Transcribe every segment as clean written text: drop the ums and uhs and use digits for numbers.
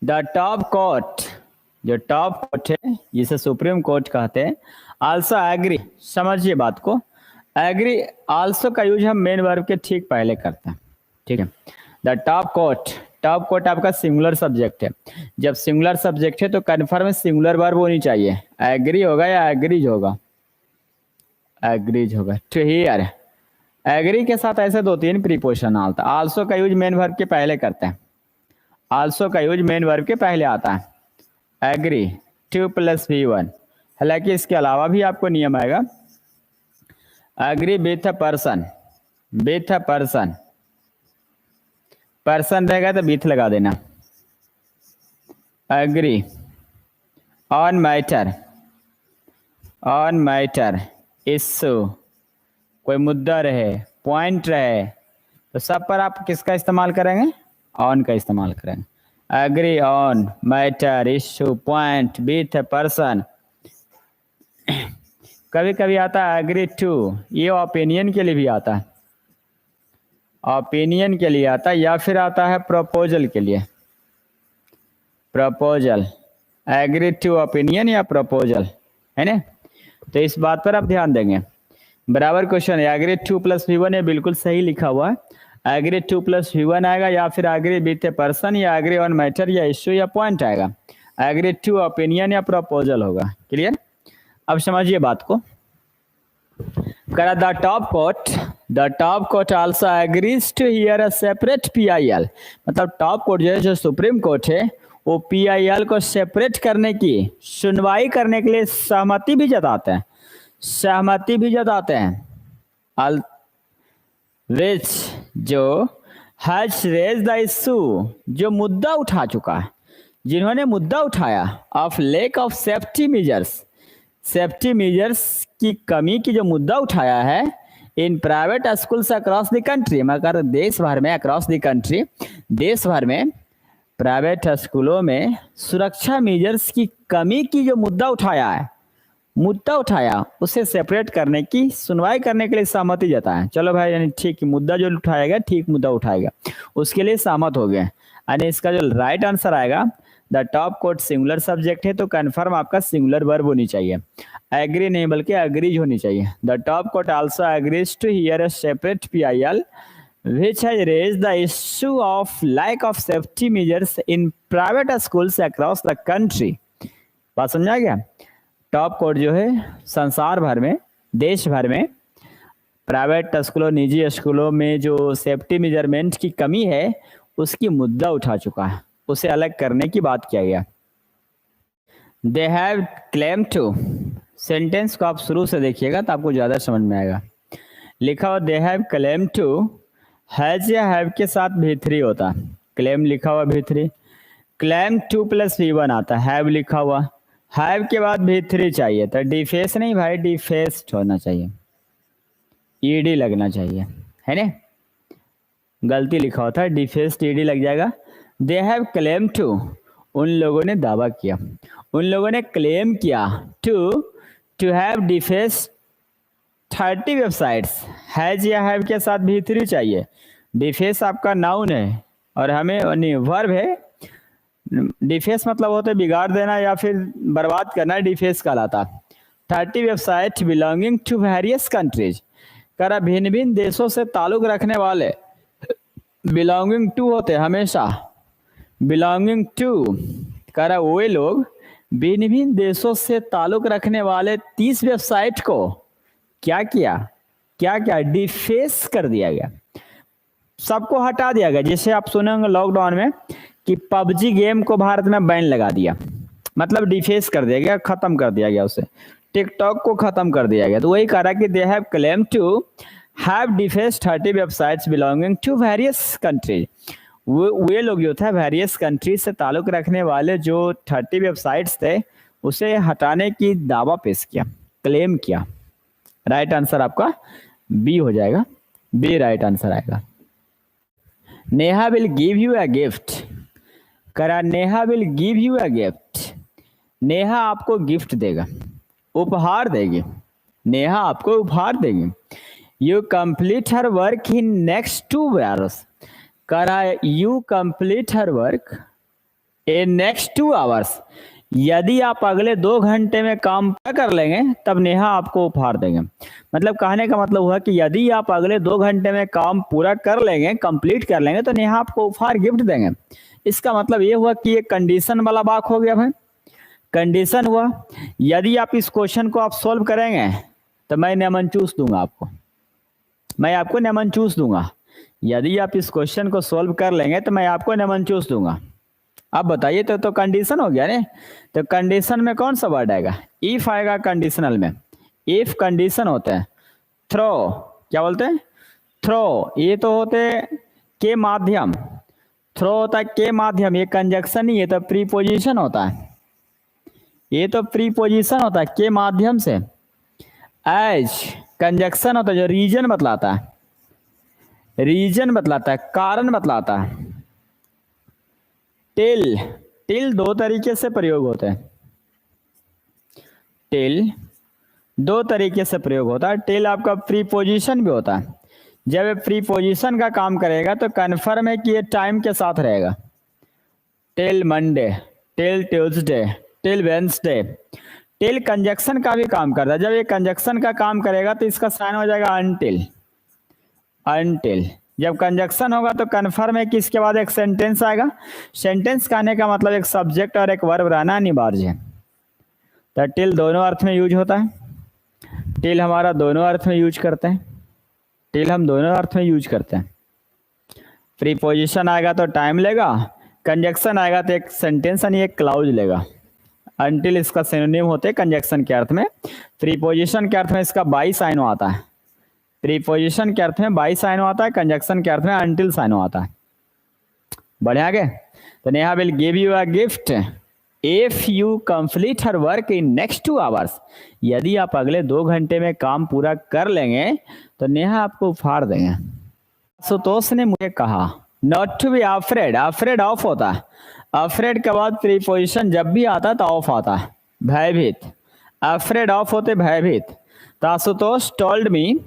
The top court, जो top court है जिसे सुप्रीम कोर्ट कहते हैं, आल्सो एग्री, समझिए बात को, एग्री आल्सो का यूज हम मेन वर्ब के ठीक पहले करते हैं, ठीक है। The top court, top court आपका सिंगुलर सब्जेक्ट है, जब सिंगुलर सब्जेक्ट है तो कन्फर्म सिंगुलर वर्ब होनी चाहिए, एग्री होगा या एग्रीज होगा, एग्रीज होगा। टू हियर, एग्री के साथ ऐसे दो तीन प्रीपोजिशन आता है, आल्सो का यूज मेन वर्ब के पहले करते हैं, आल्सो का यूज मेन वर्ब के पहले आता है, एग्री 2 + V1। हालांकि इसके अलावा भी आपको नियम आएगा, agree with a person, with a person, person रहेगा तो विथ लगा देना, agree on matter, on matter, issue, कोई मुद्दा रहे, पॉइंट रहे, तो सब पर आप किसका इस्तेमाल करेंगे, ऑन का इस्तेमाल करेंगे, agree on matter, issue, point, with person. कभी कभी आता है एग्री टू, ये ओपिनियन के लिए भी आता है, ओपिनियन के लिए आता है, या फिर आता है प्रपोजल के लिए, प्रपोजल, एग्री टू ओपिनियन या प्रपोजल, है ना। तो इस बात पर आप ध्यान देंगे। बराबर क्वेश्चन है, एग्री 2 + V1, ये बिल्कुल सही लिखा हुआ है, एग्री 2 + V1 आएगा, या फिर एग्री विथ ए पर्सन, या एग्री ऑन मैटर, या इश्यू, या पॉइंट आएगा, एग्री टू ओपिनियन या प्रपोजल होगा। क्लियर। अब समझिए बात को, करा the top court, the top court also agrees to hear a separate PIL, मतलब टॉप कोर्ट जो है, जो सुप्रीम कोर्ट है, वो PIL को सेपरेट करने की, सुनवाई करने के लिए सहमति भी जताते हैं, सहमति भी जताते हैं। विच, जो हैज रेज द इशू, जो मुद्दा उठा चुका है, जिन्होंने मुद्दा उठाया, of lack of safety measures, safety measures की कमी की जो मुद्दा उठाया है, in private schools across the country, मगर देश भर में, अक्रॉस द कंट्री, देश भर में प्राइवेट स्कूलों में सुरक्षा मेजर्स की कमी की जो मुद्दा उठाया है, मुद्दा उठाया, उसे सेपरेट करने की, सुनवाई करने के लिए सहमति जताया। चलो भाई, यानी ठीक मुद्दा जो उठाएगा, ठीक मुद्दा उठाएगा, उसके लिए सहमत हो गए। यानी इसका जो राइट आंसर आएगा, the top court singular subject है तो कन्फर्म आपका सिंगुलर वर्ब होनी चाहिए, एग्री नहीं बल्कि एग्रीज होनी चाहिए। The top court also agrees to hear a separate PIL which has raised the issue of lack of safety measures in private schools across the country। बात समझा गया। टॉप कोर्ट जो है संसार भर में, देश भर में प्राइवेट स्कूलों, निजी स्कूलों में जो सेफ्टी मेजरमेंट की कमी है, उसकी मुद्दा उठा चुका है, उसे अलग करने की बात किया गया। They have claim to, sentence को आप शुरू से देखिएगा तो आपको ज्यादा समझ में आएगा। लिखा हुआ they have claim to, has या हैव के साथ V3 होता है, क्लेम लिखा हुआ V3, क्लेम 2 + V1 आता है, हैव लिखा हुआ, हैव के बाद V3 चाहिए, तो डिफेस नहीं भाई, डिफेस्ड होना चाहिए, ED लगना चाहिए, है ना, गलती लिखा होता है, डिफेस्ड ED लग जाएगा। दे हैव क्लेम टू, उन लोगों ने दावा किया, उन लोगों ने क्लेम किया, to have defaced 30 websites, has या हैव के साथ V3 चाहिए, डिफेस आपका नाउन है और हमें वर्ब है, डिफेस मतलब होता है बिगाड़ देना या फिर बर्बाद करना, डिफेस कहलाता। 30 website belonging to various countries, करा भिन्न भिन्न देशों से ताल्लुक रखने वाले, बिलोंगिंग टू होते हमेशा, बिलोंगिंग टू, करा वे लोग भिन्न भिन्न देशों से ताल्लुक रखने वाले 30 वेबसाइट को क्या किया, क्या क्या डिफेस कर दिया गया, सबको हटा दिया गया। जैसे आप सुने होंगे लॉकडाउन में कि PUBG गेम को भारत में बैन लगा दिया, मतलब डिफेस कर दिया गया, खत्म कर दिया गया उसे, टिकटॉक को खत्म कर दिया गया। तो वही कह रहा कि they have claim to have deface 30 websites belonging to various countries, वे लोग जो था वेरियस कंट्रीज से ताल्लुक रखने वाले जो 30 वेबसाइट्स थे, उसे हटाने की दावा पेश किया, क्लेम किया। राइट आंसर आपका B हो जाएगा, B राइट आंसर आएगा। Neha will give you a gift, करा Neha will give you a gift, Neha आपको गिफ्ट देगा, उपहार देगी, नेहा आपको उपहार देगी। You complete her work in next 2 hours, करा you complete her work in next 2 hours, यदि आप अगले 2 घंटे में काम पूरा कर लेंगे तब नेहा आपको उपहार देंगे। मतलब कहने का मतलब हुआ कि यदि आप अगले 2 घंटे में काम पूरा कर लेंगे, कंप्लीट कर लेंगे, तो नेहा आपको उपहार गिफ्ट देंगे। इसका मतलब ये हुआ कि ये कंडीशन वाला वाक्य हो गया भाई, कंडीशन हुआ। यदि आप इस क्वेश्चन को आप सोल्व करेंगे तो मैं नेमन चूस दूंगा आपको, मैं आपको नेमन चूस दूंगा। यदि आप इस क्वेश्चन को सोल्व कर लेंगे तो मैं आपको नेमन चूस दूंगा। अब बताइए, तो कंडीशन हो गया ने। तो कंडीशन में कौन सा वर्ड आएगा? इफ आएगा कंडीशनल में। इफ कंडीशन होते हैं थ्रो, क्या बोलते हैं? थ्रो। ये तो होते के माध्यम, थ्रो होता है के माध्यम, ये कंजक्शन नहीं, ये तो प्रीपोजिशन होता है, ये तो प्रीपोजिशन होता है के माध्यम से। एज कंजक्शन होता है जो रीजन बतलाता है, रीजन बतलाता है, कारण बतलाता है। टिल, टिल 2 तरीके से प्रयोग होते हैं, टिल 2 तरीके से प्रयोग होता है। टिल आपका प्रीपोजिशन भी होता है, जब ये प्रीपोजिशन का काम करेगा तो कन्फर्म है कि ये टाइम के साथ रहेगा। Till Monday, till Tuesday, till Wednesday. Till conjunction का भी काम करता है, जब ये कंजक्शन का काम करेगा तो इसका साइन हो जाएगा अनटिल, अनटिल। जब कंजक्शन होगा तो कन्फर्म है कि इसके बाद एक सेंटेंस आएगा। सेंटेंस कहने का मतलब एक सब्जेक्ट और एक वर्ब रहना अनिवार्य है। तो टिल दोनों अर्थ में यूज होता है, टिल हमारा दोनों अर्थ में यूज करते हैं, टिल हम दोनों अर्थ में यूज करते हैं। प्रीपोजिशन आएगा तो टाइम लेगा, कंजक्शन आएगा तो एक सेंटेंस यानी एक क्लाउज लेगा। अनटिल इसका सिनोनिम होते हैं कंजक्शन के अर्थ में। प्रीपोजिशन के अर्थ में इसका बाई साइन आता है, प्रीपोजिशन के अर्थ में बाई साइन आता है, कंजक्शन के अर्थ में अनटिल साइन आता है। बढ़े आगे। तो Neha will give you a gift if you complete her work in next 2 hours. यदि आप अगले 2 घंटे में काम पूरा कर लेंगे तो नेहा आपको उपहार देंगे। आशुतोष ने मुझे कहा not to be afraid, afraid of होता है, अफ्रेड के बाद प्रीपोजिशन जब भी आता है तो ऑफ आता है, भयभीत। अफ्रेड ऑफ होते भयभीत। तो आशुतोष टोल्ड मी,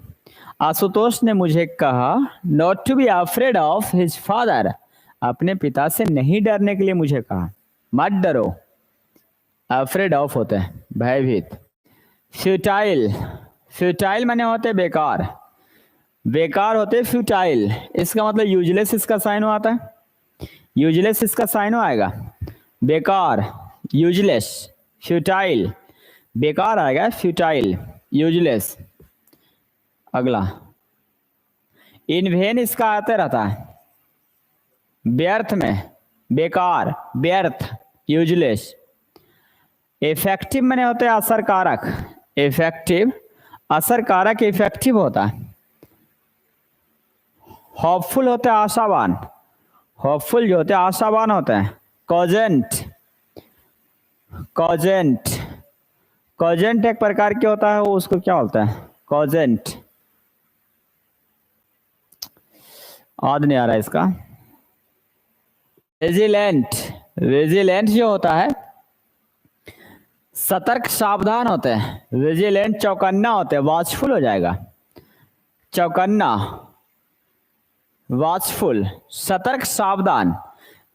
आशुतोष ने मुझे कहा not to be afraid of his father, अपने पिता से नहीं डरने के लिए मुझे कहा। मत डरो, अफ्रेड ऑफ होते हैं भयभीत। फ्यूटाइल, फ्यूटाइल माने होते बेकार, बेकार होते फ्यूटाइल। इसका मतलब यूजलेस इसका साइन आता है, यूजलेस इसका साइन आएगा, बेकार, यूजलेस, फ्यूटाइल, बेकार आएगा, फ्यूटाइल, यूजलेस। अगला इन वेन इसका आते रहता है व्यर्थ में, बेकार, व्यर्थ, यूजलेस। इफेक्टिव मैंने होते हैं असर कारक, इफेक्टिव, असर कारक इफेक्टिव होता है। होपफुल होते हैं आशावान, होपफुल जो होते हैं आशावान होते हैं। कॉजेंट, कॉजेंट, कॉजेंट एक प्रकार के होता है, वो उसको क्या बोलता है? कॉजेंट, याद नहीं आ रहा इसका। विजिलेंट, विजिलेंट जो होता है सतर्क सावधान होते हैं। विजिलेंट चौकन्ना होते हैं, वॉचफुल हो जाएगा, चौकन्ना, वॉचफुल, सतर्क सावधान,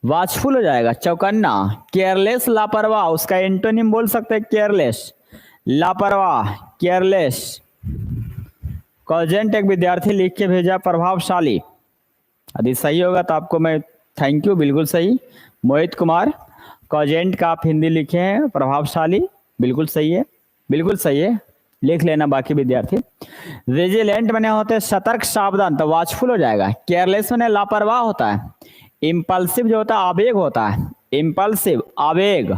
वॉचफुल हो जाएगा, चौकन्ना। केयरलेस लापरवाह, उसका एंटोनिम बोल सकते हैं केयरलेस, लापरवाह, केयरलेस। कॉजेंट एक विद्यार्थी लिख के भेजा प्रभावशाली, यदि सही होगा तो आपको मैं थैंक यू, बिल्कुल सही। मोहित कुमार, कॉजेंट का आप हिंदी लिखे हैं प्रभावशाली, बिल्कुल सही है, बिल्कुल सही है, लिख लेना बाकी विद्यार्थी। विजिलेंट मैंने होते सतर्क सावधान, तो वॉचफुल हो जाएगा। केयरलेस मैंने लापरवाह होता है। इम्पल्सिव जो होता है आवेग होता है, इम्पल्सिव, आवेग,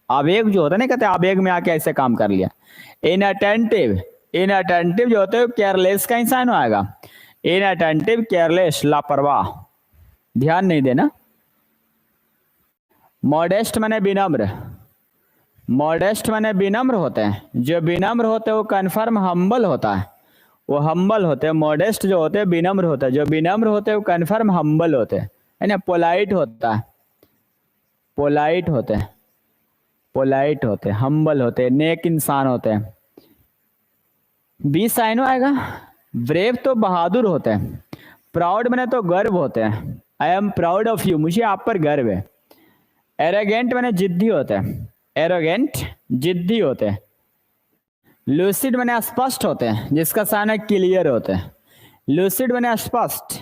आवेग जो होता है ना, कहते हैं आवेग में आके ऐसे काम कर लिया। इनअटेंटिव, इनअटेंटिव जो होते हैं केयरलेस का ही साइन आएगा, इनअटेंटिव, केयरलेस, लापरवाह, ध्यान नहीं देना। मॉडेस्ट माने विनम्र, मॉडेस्ट माने विनम्र होते हैं, जो विनम्र होते हैं वो कन्फर्म हम्बल होता है, वो हम्बल होते हैं। मॉडेस्ट जो होते हैं विनम्र होता है, जो विनम्र होते हैं वो कन्फर्म हम्बल होते हैं, है ना। पोलाइट होता है, पोलाइट होते हैं, पोलाइट होते हैं, हम्बल होते हैं, नेक इंसान होते हैं। बी साइनो आएगा। ब्रेव तो बहादुर होते हैं। प्राउड मैंने तो गर्व होते हैं, I am proud of you, मुझे आप पर गर्व है। एरोगेंट माने जिद्दी होते हैं, एरोगेंट जिद्दी होते हैं। लूसिड माने स्पष्ट होते हैं, जिसका साइन क्लियर होते हैं। लूसिड माने स्पष्ट,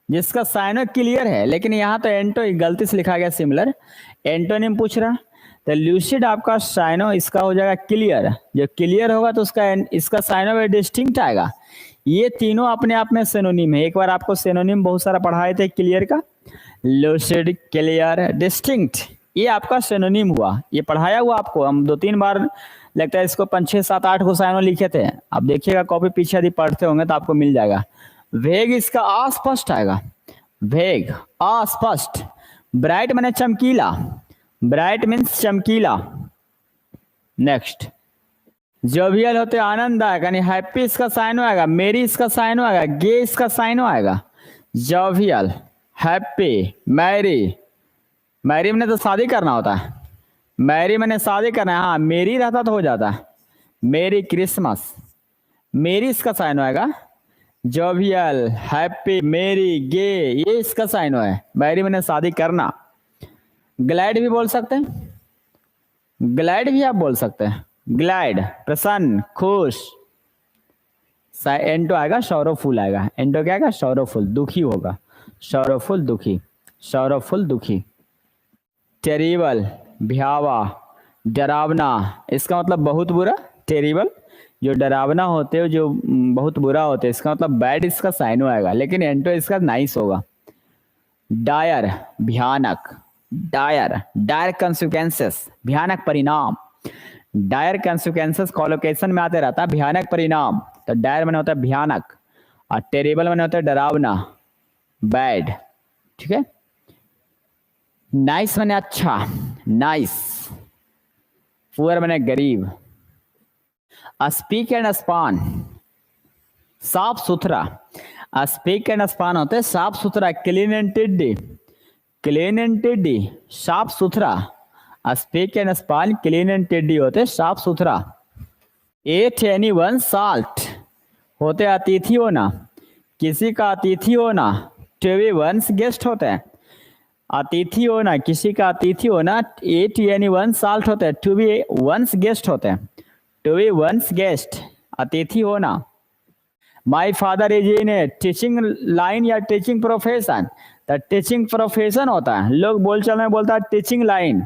जिसका साइन क्लियर है, लेकिन यहाँ तो एंटो गलती से लिखा गया सिमिलर, एंटोनिम पूछ रहा। तो लूसिड आपका साइनो इसका हो जाएगा क्लियर, जो क्लियर होगा तो उसका इसका साइनो डिस्टिंक्ट आएगा। ये तीनों अपने आप में सिनोनिम है। एक बार आपको सिनोनिम बहुत सारा पढ़ाए थे क्लियर का, लूसिड, क्लियर, डिस्टिंक्ट, ये आपका सिनोनिम हुआ। ये पढ़ाया हुआ आपको, हम 2-3 बार लगता है इसको 5, 6, 7, 8 को साइनो लिखे थे। आप देखिएगा कॉपी पीछे यदि पढ़ते होंगे तो आपको मिल जाएगा। वेग इसका अस्पष्ट आएगा, वेग अस्पष्ट। ब्राइट माने चमकीला, ब्राइट मीन्स चमकीला। नेक्स्ट, जोवियल होते आनंददायक, यानी हैप्पी इसका साइनो आएगा, मेरी इसका साइनो आएगा, गे इसका साइनो आएगा। जोवियल, हैप्पी, मैरी, मैरी मैंने तो शादी करना होता है, मैरी मैंने शादी करना है, हाँ मेरी रहता तो हो जाता है, मेरी क्रिसमस, मेरी इसका साइनो आएगा। जोवियल, हैप्पी, मेरी, गे, ये इसका साइनो है, मैरी मैंने शादी करना। ग्लैड भी बोल सकते हैं, ग्लैड भी आप बोल सकते हैं, ग्लैड प्रसन्न, खुश। एंटो आएगा सौरवफुल आएगा, एंटो क्या आएगा सौरवफुल, दुखी होगा, सौरवफुल दुखी, सौरवफुल दुखी। टेरिबल भयावा, डरावना, इसका मतलब बहुत बुरा। टेरिबल जो डरावना होते हैं, जो बहुत बुरा होते हैं, इसका मतलब बैड इसका साइनो आएगा, लेकिन एंटो इसका नाइस होगा। डायर भयानक, डायर, डायर कंसिक्वेंसेस, भयानक परिणाम। डायर कंसिक्वेंसेस कॉलोकेशन में आते रहता है, भयानक परिणाम। तो डायर मैंने होता है भयानक, और टेरिबल मैंने होता है डरावना, बैड। ठीक है। नाइस मैंने अच्छा, नाइस। पुअर मैंने गरीब। स्पीक एंड स्पान, साफ सुथरा। स्पीक एंड स्पान होते हैं साफ सुथरा, क्लीन एंड टिडी, क्लीन एंड टिडी, साफ सुथरा। Speak and span clean and टिडी होते साफ सुथरा। एट एनीवन साल्ट होते अतिथि होना, किसी का अतिथि होना। टू बी वंस गेस्ट होते हैं, अतिथि होना, किसी का अतिथि होना। एट एनीवन साल्ट होते हैं, टू बी वंस गेस्ट होते हैं, टू बी वंस गेस्ट, अतिथि होना। My father is in A teaching line या टीचिंग प्रोफेशन, तो टीचिंग प्रोफेशन होता है, लोग बोलचाल में बोलता है टीचिंग लाइन,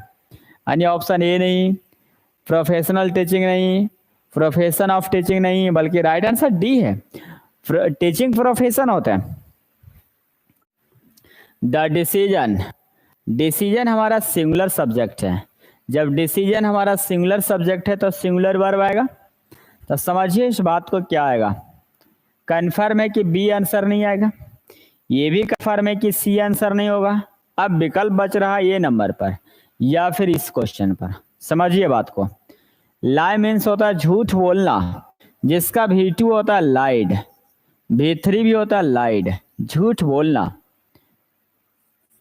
यानी ऑप्शन ए नहीं, प्रोफेशनल टीचिंग नहीं, प्रोफेशन ऑफ टीचिंग नहीं, बल्कि राइट आंसर डी है, टीचिंग प्रोफेशन होता है। द डिसीजन, डिसीजन हमारा सिंगुलर सब्जेक्ट है। जब डिसीजन हमारा सिंगुलर सब्जेक्ट है तो सिंगुलर वर्ब आएगा। तो समझिए इस बात को, क्या आएगा, कन्फर्म है कि बी आंसर नहीं आएगा, ये भी कन्फर्म है कि सी आंसर नहीं होगा। अब विकल्प बच रहा है ए नंबर पर या फिर इस क्वेश्चन पर। समझिए बात को। लाई मीन्स होता है झूठ बोलना, जिसका V2 होता है लाइड, V3 भी होता है लाइड, झूठ बोलना।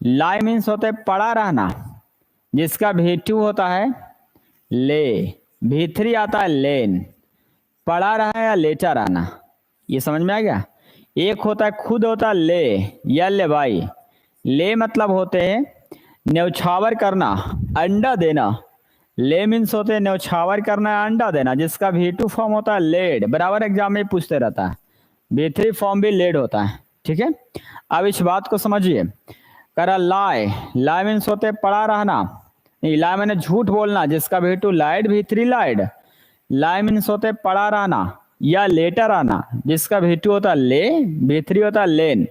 लाई मीन्स होता है पड़ा रहना, जिसका V2 होता है ले, V3 आता है लेन, पड़ा रहा या लेटा रहना। ये समझ में आ गया। एक होता है खुद होता है ले या ले भाई, ले मतलब होते हैं न्यौछावर करना, अंडा देना। ले मीन्स होते हैं न्यौछावर करना, अंडा देना, जिसका V2 फॉर्म होता है लेड, बराबर एग्जाम में पूछते रहता है। V3 फॉर्म भी लेड होता है। ठीक है। अब इस बात को समझिए। करा लाई, लाई मीन्स होते हैं पड़ा रहना, नहीं, लाई मैंने झूठ बोलना, जिसका V2 लाइड, V3 लाइड। लाई मीन्स होते हैं पड़ा रहना या लेटर आना, जिसका V2 होता है ले, V3 होता है लेन।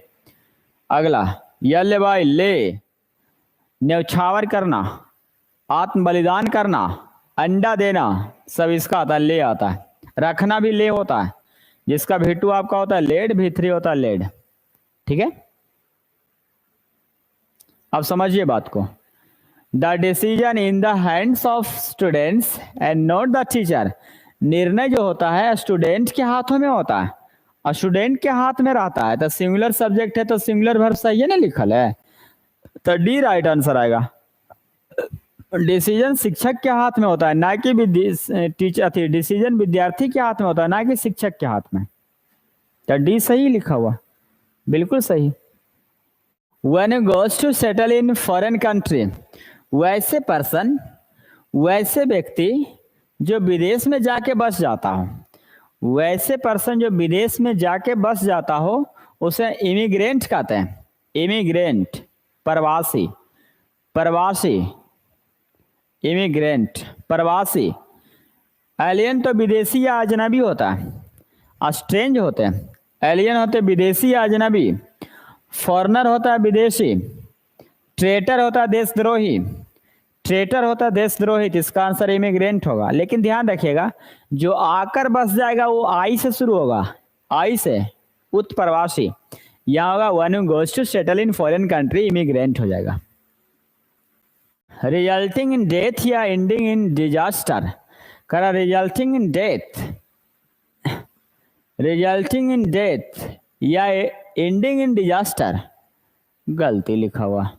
अगला यले भाई ले, न्यौछावर करना, आत्म बलिदान करना, अंडा देना, सब इसका आता है ले आता है। रखना भी ले होता है, जिसका V2 आपका होता है लेड, V3 होता है लेड। ठीक है। अब समझिए बात को। The decision in the hands of students and not the teacher, निर्णय जो होता है स्टूडेंट के हाथों में होता है और स्टूडेंट के हाथ में रहता है। तो सिंगुलर सब्जेक्ट है तो सिंगुलर वर्ब सही है ना लिखल है, तो डी राइट आंसर आएगा। डिसीजन शिक्षक के हाथ में होता है, ना कि टीचर थी, डिसीजन विद्यार्थी के हाथ में होता है, ना कि शिक्षक के हाथ में। तो डी सही लिखा हुआ, बिल्कुल सही। When goes to settle in foreign country, वैसे पर्सन, वैसे व्यक्ति जो विदेश में जाके बस जाता हो, वैसे पर्सन जो विदेश में जाके बस जाता हो उसे इमिग्रेंट कहते हैं। इमिग्रेंट, प्रवासी, प्रवासी, इमिग्रेंट, प्रवासी। एलियन तो विदेशी या अजनबी होता है, स्ट्रेंज होते हैं। एलियन होते विदेशी या अजनबी, फॉरेनर होता है विदेशी, ट्रेटर होता है देशद्रोही, ट्रेटर होता है देशद्रोही, तो इसका आंसर इमिग्रेंट होगा। लेकिन ध्यान रखिएगा जो आकर बस जाएगा वो आई से शुरू होगा, आई से, उत्प्रवासी। यहाँ होगा one who goes to settle in foreign country, immigrant हो जाएगा। रिजल्टिंग इन डेथ या एंडिंग इन डिजास्टर, करा resulting in death, resulting in death या एंडिंग इन डिजास्टर, गलती लिखा हुआ,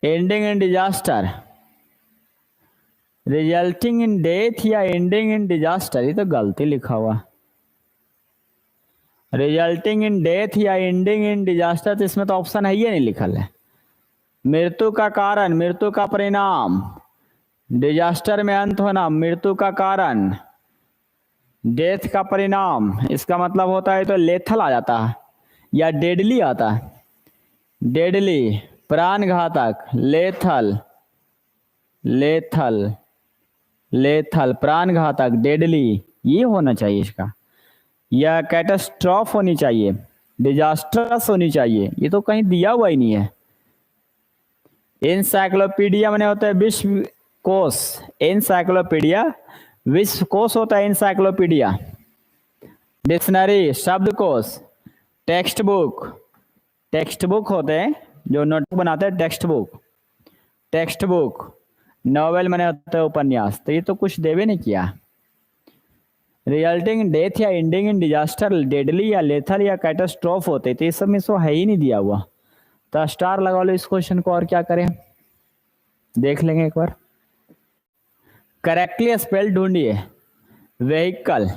ending in disaster, resulting in death या एंडिंग इन डिजास्टर, ये तो गलती लिखा हुआ। रिजल्टिंग इन डेथ या एंडिंग इन डिजास्टर, तो इसमें तो ऑप्शन है, ये नहीं लिखल है। मृत्यु का कारण, मृत्यु का परिणाम, डिजास्टर में अंत होना, मृत्यु का कारण, डेथ का परिणाम, इसका मतलब होता है तो लेथल आ जाता है या डेडली आता है। डेडली, प्राणघातक, लेथल, लेथल, लेथल, प्राणघातक, डेडली, ये होना चाहिए इसका। या कैटास्ट्रॉफ होनी चाहिए, डिजास्टरस होनी चाहिए, ये तो कहीं दिया हुआ ही नहीं है। एनसाइक्लोपीडिया मैंने होता है विश्व कोश, एनसाइक्लोपीडिया विश्व कोश होता है एनसाइक्लोपीडिया। डिक्शनरी, शब्दकोश, टेक्स्ट बुक, टेक्स्ट बुक होते हैं जो नोटबुक बनाते हैं, text book, text book. Novel मैंने होता है उपन्यास, तो ये तो कुछ देवे नहीं किया। रिजल्टिंग इन डेथ या एंडिंग इन डिजास्टर, डेडली या लेथल या कैटास्ट्रॉफ होते, तो ये सब में सो है ही नहीं दिया हुआ, तो स्टार लगा लो इस क्वेश्चन को। और क्या करें देख लेंगे एक बार। करेक्टली स्पेल ढूंढिए। व्हीकल,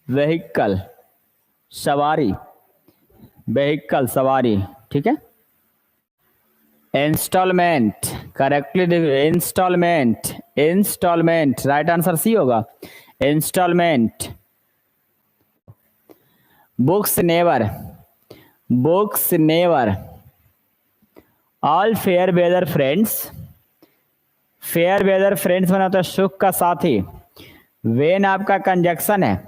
व्हीकल, सवारी, व्हीकल, सवारी, ठीक है। Instalment, correctly instalment, instalment, right answer c होगा, instalment. Books never, books never, all fair weather friends, fair weather friends बना होता है सुख का साथी। वेन आपका कंजक्शन है,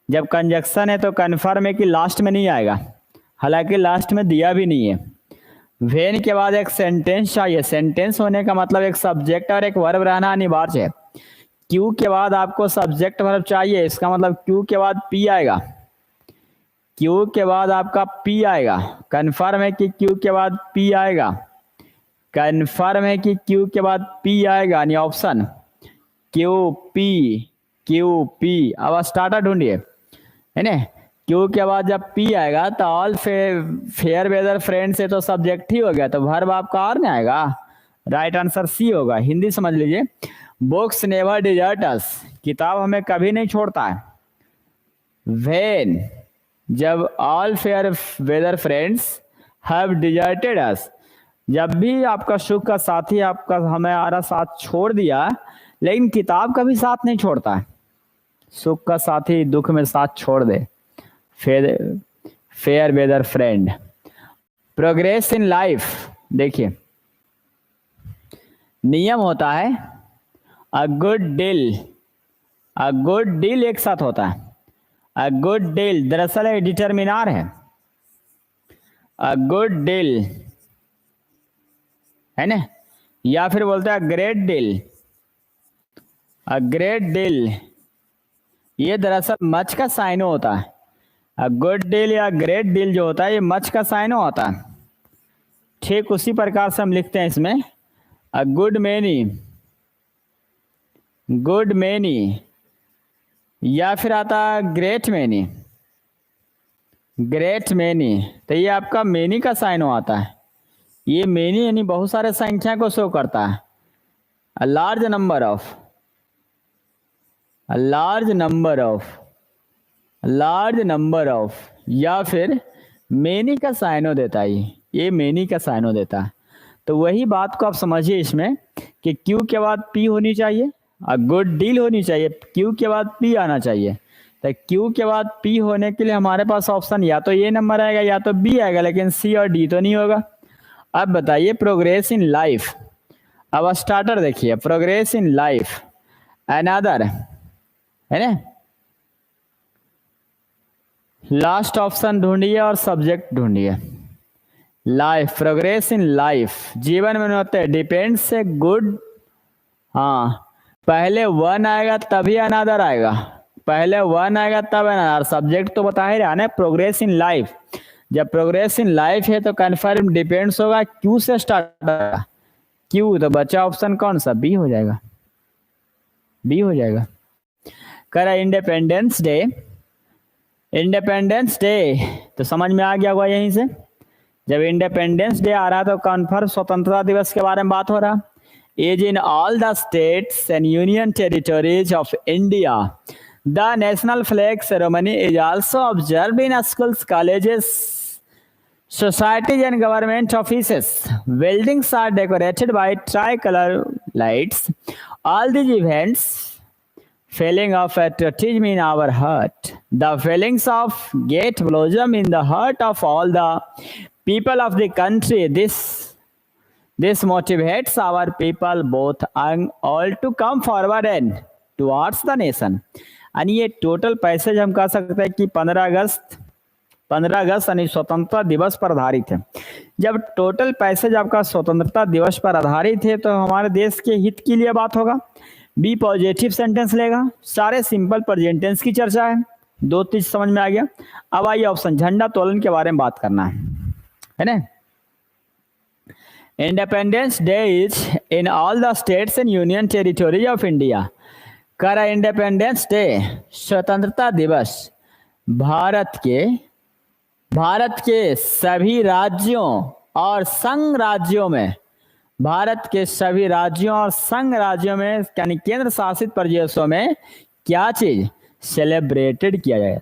जब कंजक्शन है तो कन्फर्म है कि लास्ट में नहीं आएगा, हालांकि लास्ट में दिया भी नहीं है। वेन के बाद एक सेंटेंस चाहिए, सेंटेंस होने का मतलब एक सब्जेक्ट और एक वर्ब रहना अनिवार्य है। क्यू के बाद आपको सब्जेक्ट वर्ब चाहिए, इसका मतलब क्यू के बाद पी आएगा, क्यू के बाद आपका पी आएगा। कन्फर्म है कि क्यू के बाद पी आएगा, कन्फर्म है कि क्यू के बाद पी आएगा, यानी option Q P, Q P. अब स्टार्टर ढूंढिए, है ना। क्यू के बाद जब पी आएगा तो ऑल फेयर वेदर फ्रेंड से तो सब्जेक्ट ही हो गया, तो वर्ब आपका और नहीं आएगा, राइट आंसर सी होगा। हिंदी समझ लीजिए, बुक्स नेवर डिजर्ट अस, किताब हमें कभी नहीं छोड़ता है। व्हेन, जब all fair weather friends have deserted us, जब भी आपका सुख का साथी आपका हमारा साथ छोड़ दिया, लेकिन किताब कभी साथ नहीं छोड़ता है। सुख का साथी दुख में साथ छोड़ दे, fair weather friend. Progress in life, देखिए नियम होता है a good deal, a good deal एक साथ होता है। अ गुड डील दरअसल एक डिटर्मिनार है, अ गुड डील, है ना। या फिर बोलते हैं great deal, a great deal, ये दरअसल मच का साइनो होता है। अ गुड डील या ग्रेट डील जो होता है ये मच का साइनो होता है। ठीक उसी प्रकार से हम लिखते हैं इसमें a good many, good many, या फिर आता है ग्रेट मैनी, ग्रेट मैनी, तो ये आपका मैनी का साइनो आता है। ये मैनी यानी बहुत सारे संख्या को शो करता है। A large number of, a large number of, large number of, या फिर मैनी का साइनो देता है। ये मेनी का साइन हो देता है। तो वही बात को आप समझिए इसमें कि क्यू के बाद पी होनी चाहिए और गुड डील होनी चाहिए, क्यू के बाद पी आना चाहिए। तो क्यू के बाद पी होने के लिए हमारे पास ऑप्शन या तो ये नंबर आएगा या तो बी आएगा, लेकिन सी और डी तो नहीं होगा। अब बताइए प्रोग्रेस इन लाइफ, अब स्टार्टर देखिए, प्रोग्रेस इन लाइफ अनदर है ना, लास्ट ऑप्शन ढूंढिए और सब्जेक्ट ढूंढिए। लाइफ, प्रोग्रेस इन लाइफ, जीवन में होते हैं डिपेंड से गुड, हाँ पहले वन आएगा तभी अनदर आएगा, पहले वन आएगा तब अनदर, सब्जेक्ट तो बता ही रहा ना प्रोग्रेस इन लाइफ। जब प्रोग्रेस इन लाइफ है तो कन्फर्म डिपेंड्स होगा, क्यू से स्टार्ट होगा, क्यू, तो बचा ऑप्शन कौन सा, बी हो जाएगा, बी हो जाएगा। करा इंडिपेंडेंस डे, इंडिपेंडेंस डे तो समझ में आ गया होगा यहीं से, जब इंडिपेंडेंस डे आ रहा तो कन्फर्म स्वतंत्रता दिवस के बारे में बात हो रहा। Is in all the states and union territories of India the national flag ceremony is also observed in schools, colleges, societies and government offices. Buildings are decorated by tricolor lights. All these events feeling of patriotism in our heart. The feelings of great blossom in the heart of all the people of the country. This motivates our people both and all to come forward and towards the nation. यानी ये total passage हम कह सकते हैं कि 15 अगस्त यानी स्वतंत्रता दिवस पर आधारित है। जब टोटल पैसेज आपका स्वतंत्रता दिवस पर आधारित है तो हमारे देश के हित के लिए बात होगा। बी पॉजिटिव सेंटेंस लेगा, सारे सिंपल प्रेजेंट टेंस की चर्चा है, दो चीज समझ में आ गया। अब आइए ऑप्शन, झंडा तोलन के बारे में बात करना है ना। Independence day is in all the states and union territories of India. करा इंडिपेंडेंस डे, स्वतंत्रता दिवस भारत के सभी राज्यों और संघ राज्यों में, भारत के सभी राज्यों और संघ राज्यों में यानी केंद्र शासित प्रदेशों में क्या चीज सेलिब्रेटेड किया जाए,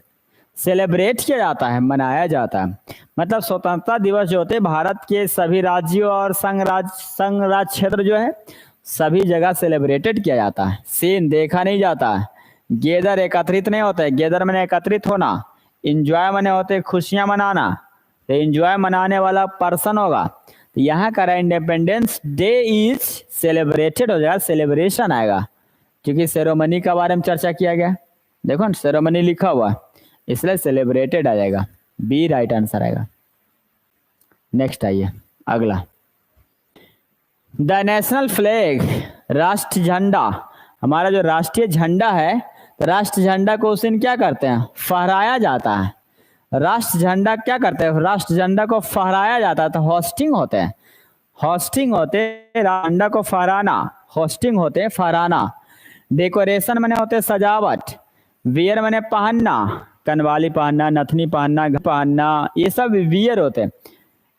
सेलिब्रेट किया जाता है, मनाया जाता है। मतलब स्वतंत्रता दिवस जो होते हैं भारत के सभी राज्यों और संघ राज्य क्षेत्र जो है सभी जगह सेलिब्रेटेड किया जाता है। सीन देखा नहीं जाता है, गेदर एकत्रित नहीं होता है, गेदर मैंने एकत्रित होना, इंजॉय मने होते खुशियां मनाना, तो इंजॉय मनाने वाला पर्सन होगा। तो यहाँ का इंडिपेंडेंस डे इज सेलिब्रेटेड हो जाएगा, सेलिब्रेशन आएगा क्योंकि सेरेमनी के बारे में चर्चा किया गया। देखो ना सेरेमनी लिखा हुआ इसलिए सेलिब्रेटेड आ जाएगा, बी राइट आंसर आएगा। नेक्स्ट आइए अगला, द नेशनल फ्लैग, राष्ट्र झंडा, हमारा जो राष्ट्रीय झंडा है तो राष्ट्र झंडा को उस दिन क्या करते हैं, फहराया जाता है। राष्ट्र झंडा क्या करते हैं, राष्ट्र झंडा को फहराया जाता है, तो होस्टिंग होते हैं, होस्टिंग होते हैं, झंडा को फहराना, होस्टिंग होते हैं फहराना। डेकोरेशन मैंने होते हैं सजावट, वियर मैंने पहनना, कनवाली पहनना, नथनी पहनना, ये सब वियर होते हैं।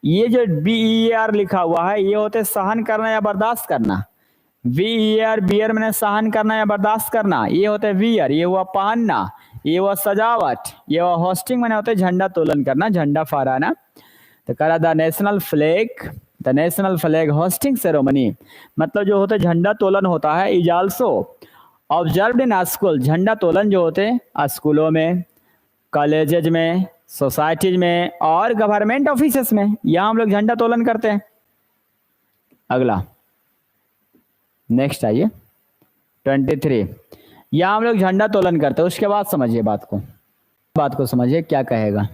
ये जो BER लिखा हुआ है ये होते सहन करना या बर्दाश्त करना, VER बियर मैंने सहन करना या बर्दाश्त करना, ये होते वियर, ये हुआ पहनना, ये हुआ सजावट, ये हुआ होस्टिंग मैंने होते झंडा तोलन करना, झंडा फहराना। तो करा the national flag hosting ceremony, मतलब जो होते झंडा तोलन होता है, is also observed in school, झंडा तोलन जो होते स्कूलों में, कॉलेजेज में, सोसाइटीज में और गवर्नमेंट ऑफिसेस में, यहाँ हम लोग झंडा तोलन करते हैं। अगला नेक्स्ट आइए 23, यहाँ हम लोग झंडा तोलन करते हैं। उसके बाद समझिए बात को समझिए क्या कहेगा।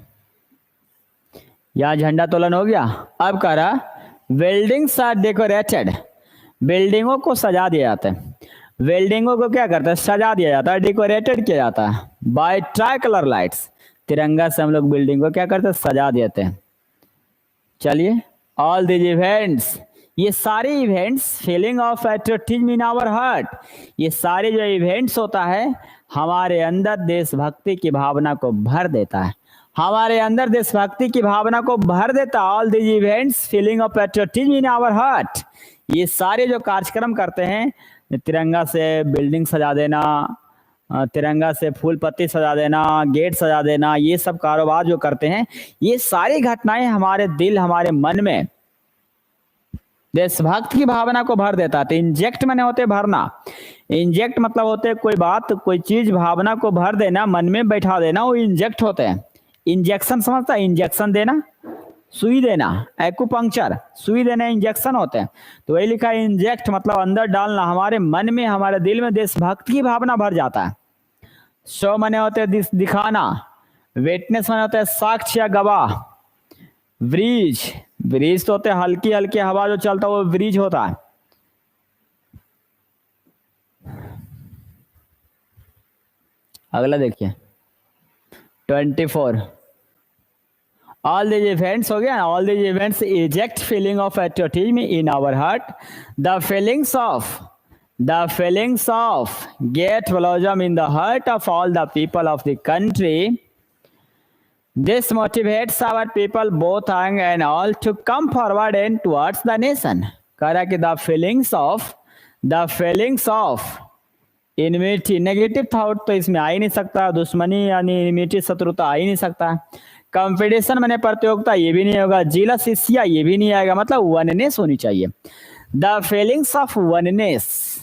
यहाँ झंडा तोलन हो गया, अब कह रहा बिल्डिंग्स आर डेकोरेटेड, बिल्डिंगों को सजा दिया जाता है, बिल्डिंगों को क्या करता है, सजा दिया जाता है, डेकोरेटेड किया जाता है बाय ट्राई कलर लाइट्स, तिरंगा से हम लोग बिल्डिंग को क्या करते हैं, सजा देते हैं। चलिए ऑल दीज इवेंट्स, ये सारे events feeling of patriotism in our heart, ये सारे जो इवेंट्स होता है हमारे अंदर देशभक्ति की भावना को भर देता है, हमारे अंदर देशभक्ति की भावना को भर देता है। All these events feeling of patriotism in our heart, ये सारे जो कार्यक्रम करते हैं, तिरंगा से बिल्डिंग सजा देना, तिरंगा से फूल पत्ती सजा देना, गेट सजा देना, ये सब कारोबार जो करते हैं, ये सारी घटनाएं हमारे दिल, हमारे मन में देशभक्त की भावना को भर देता है। तो इंजेक्ट मैंने होते भरना, इंजेक्ट मतलब होते कोई बात, कोई चीज भावना को भर देना, मन में बैठा देना, वो इंजेक्ट होते हैं। इंजेक्शन समझता है, इंजेक्शन देना, सुई देना, एक्यूपंक्चर सुई देना इंजेक्शन होते हैं। तो वही लिखा है इंजेक्ट मतलब अंदर डालना, हमारे मन में, हमारे दिल में देशभक्त की भावना भर जाता है। शो मने होते हैं दिखाना, विटनेस मने होते हैं साक्ष्य या गवाह, ब्रीज, ब्रीज तो होते हैं हल्की हल्की हवा जो चलता है वो ब्रीज होता है। अगला देखिए 24, all these events हो गया ना, all these events eject feeling of patriotism in our heart, the feelings of get blossom in the heart of all the people of the country. This motivates our people both young and all to come forward and towards the nation. कह रहा कि the feelings of enmity, negative thought तो इसमें आ ही नहीं सकता, दुश्मनी यानी इनमिटी शत्रुता आ ही नहीं सकता, कंपटीशन मैंने प्रतियोगिता ये भी नहीं होगा, जीलस ईर्ष्या ये भी नहीं आएगा, मतलब वननेस होनी चाहिए। The feelings of oneness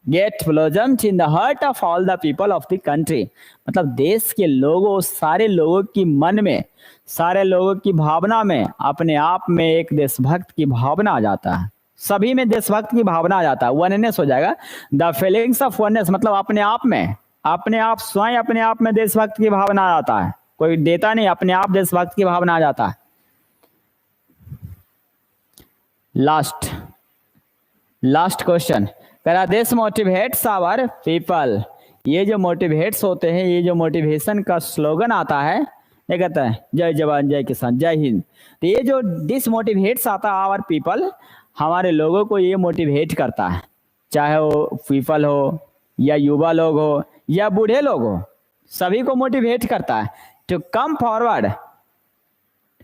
get blossomed in the heart of all the people of the country, मतलब देश के लोगों, सारे लोगों की मन में, सारे लोगों की भावना में अपने आप में एक देशभक्त की भावना आ जाता है, सभी में देशभक्त की भावना आ जाता है, वननेस हो जाएगा। द फीलिंग्स ऑफ वननेस मतलब अपने आप में, अपने आप स्वयं अपने आप में देशभक्त की भावना आ जाता है, कोई देता नहीं, अपने आप देशभक्त की भावना आ जाता है। लास्ट क्वेश्चन कह रहा दिस मोटिवेट्स आवर पीपल, ये जो मोटिवेट्स होते हैं, ये जो मोटिवेशन का स्लोगन आता है, ये कहता है जय जवान जय किसान जय हिंद। तो ये जो दिस मोटिवेट्स आता है आवर पीपल, हमारे लोगों को ये मोटिवेट करता है, चाहे वो पीपल हो या युवा लोग हो या बूढ़े लोग हो, सभी को मोटिवेट करता है to come forward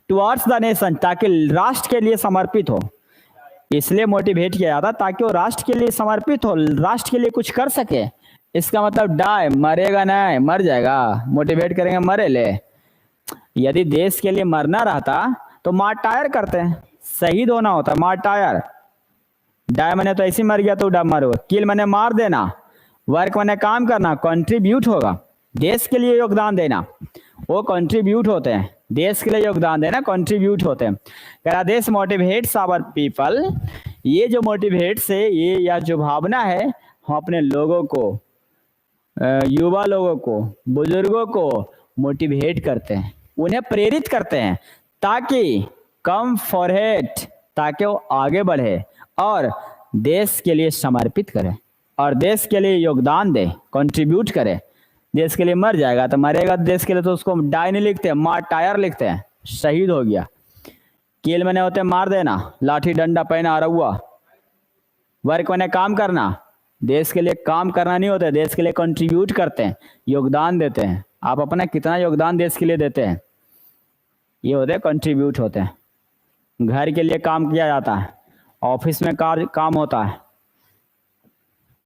towards the nation, ताकि राष्ट्र के लिए समर्पित हो। इसलिए मोटिवेट किया जाता ताकि वो राष्ट्र के लिए समर्पित हो, राष्ट्र के लिए कुछ कर सके। इसका मतलब डाई, मरेगा नहीं, मर जाएगा, मोटिवेट करेंगे मरे ले। यदि देश के लिए मरना रहता तो मार्टायर करते हैं, शहीद होना होता, मार्टायर। डाई मैंने तो ऐसे मर गया तो डा मरो, किल मैंने मार देना, वर्क मैंने काम करना, कंट्रीब्यूट होगा, देश के लिए योगदान देना, वो कंट्रीब्यूट होते हैं, देश के लिए योगदान देना कंट्रीब्यूट होते हैं। कह रहा दिस मोटिवेट्स आवर पीपल, ये जो मोटिवेट्स है, ये या जो भावना है, हम अपने लोगों को, युवा लोगों को, बुजुर्गों को मोटिवेट करते हैं, उन्हें प्रेरित करते हैं ताकि कम फॉरहेड, ताकि वो आगे बढ़े और देश के लिए समर्पित करे और देश के लिए योगदान दे, कंट्रीब्यूट करे। देश के लिए मर जाएगा तो मरेगा देश के लिए, तो उसको डाई नहीं लिखते, मार्टायर लिखते हैं, शहीद हो गया। किल मैंने होते मार देना, लाठी डंडा पहना रहुआ। वर्क मैंने काम करना, देश के लिए काम करना नहीं होता, देश के लिए कंट्रीब्यूट करते हैं, योगदान देते हैं। आप अपना कितना योगदान देश के लिए देते हैं, ये होते हैं कंट्रीब्यूट होते हैं। घर के लिए काम किया जाता है, ऑफिस में काम होता है,